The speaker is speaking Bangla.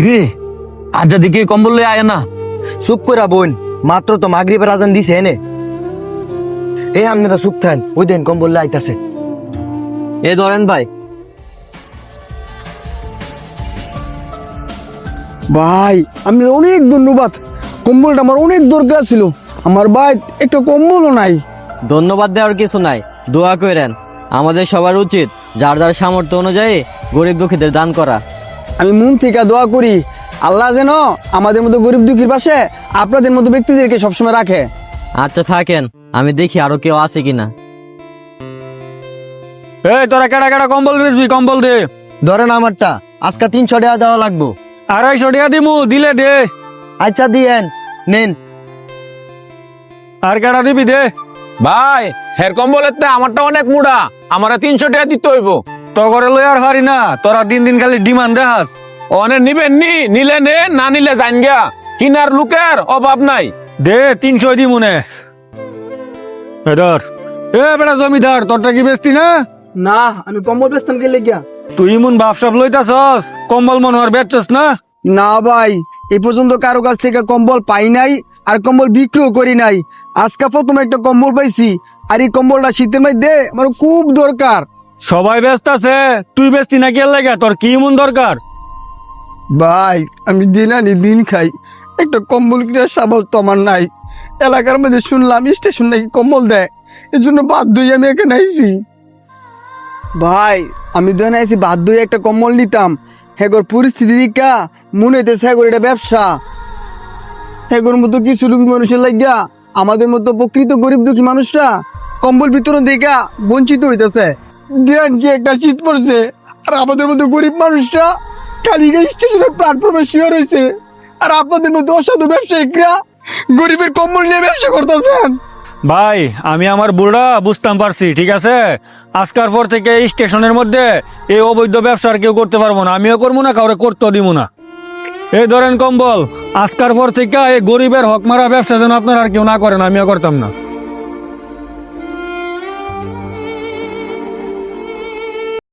রে আজ দিকে কম্বল লয়ে আয় না। চুপ করা বোন, মাত্র তো মাগরিবের আজান দিছে এনে। এই আপনারা চুপ থাকেন, ওই দেন কম্বল লয়ে আইতাছে। এ ধরেন ভাই। ভাই আমি অনেক ধন্যবাদ, কম্বলটা আমার অনেক দরকার ছিল। আমার ভাই একটা কম্বলও নাই। ধন্যবাদ দেওয়ার কিছু নাই, দোয়া করেন। আমাদের সবার উচিত যার যার সামর্থ্য অনুযায়ী গরিব দুঃখীদের দান করা। আমি মন থেকে দোয়া করি আল্লাহ যেন আমাদের মতো গরিব দুঃখীর পাশে আপনাদের মতো ব্যক্তিদেরকে সবসময় রাখে। আচ্ছা থাকেন, আমি দেখি আরো কেউ আছে কিনা। এই তোরা কেডা কেডা কম্বল বেচবি? কম্বল দে। ধরেন আমারটা, আজকে 300 টাকা দেওয়া লাগবো। 250 টাকা দিমু, দিলে দে। আচ্ছা দিয়েন, নেন। আর কেডা দিবি দে। ভাই হের কম্বলের তে আমারটা অনেক মুড়া, আমারে 300 টাকা দিতে হইব। তো করে লই আর হারি না, তোরা দিন দিন খালি ডিমান্ড দেখাস। অনে নিবেন নি, নিলে নে, না নিলে জান গা। কিনার লোকের অভাব নাই। দে 300 দি মনে। এডর এ বেটা জমিদার, তোরটা কি বেচতি না? না, আমি কম্বল বেচতাম গেলে গিয়া। তুই ইমন বাপসাপ লইতাছস, কম্বল মনোহর বেচছস না? না ভাই, এই পর্যন্ত কারো কাছ থেকে কম্বল পাই নাই, আর কম্বল বিক্রিও করি নাই। আজকে প্রথম একটা কম্বল পাইছি, আর এই কম্বলটা শীতের মধ্যে আমার খুব দরকার। সবাই ব্যস্ত আছে, তুই বেচতি না কে লাগে? তোর কি ইমন দরকার? ভাই আমি দিন আনি দিন খাই, একটা কম্বল কেনার সামর্থ্য আমার নাই। এলাকার মধ্যে শুনলাম স্টেশন নাকি কম্বল দেয়, এর জন্য বাধ্য হয়ে আমি এখানে আইছি। ভাই আমি ধরে আইছি বাধ্য হয়ে একটা কম্বল নিতাম। হেগর পরিস্থিতি দিকা মনে হইতেছে হেগর এটা ব্যবসা। হেগর মতো কিছু লোভী মানুষের লাগিয়া আমাদের মতো প্রকৃত গরিব দুঃখী মানুষরা কম্বল বিতরণ দেখা বঞ্চিত হইতেছে। দেন কি একটা শীত পড়ছে, আর আমাদের মতো গরিব মানুষরা কালীগঞ্জ স্টেশনের প্ল্যাটফর্মে শুয়ে রয়েছে, আর আপনাদের মতো অসাধু ব্যবসায়িকরা গরিবের কম্বল নিয়ে ব্যবসা করতেছেন। ভাই আমি আমার বুড়া বুঝতাম পারছি, ঠিক আছে? আজকার পর থেকে এই স্টেশনের মধ্যে এই অবৈধ ব্যবসা আর কেউ করতে পারবো না, আমিও করবো না, কাউরে করতেও দিব না। এই ধরেন কম্বল, আজকার পর থেকে এই গরিবের হক মারা ব্যবসা যেন আপনারা আর কেউ না করেন, আমিও করতাম না।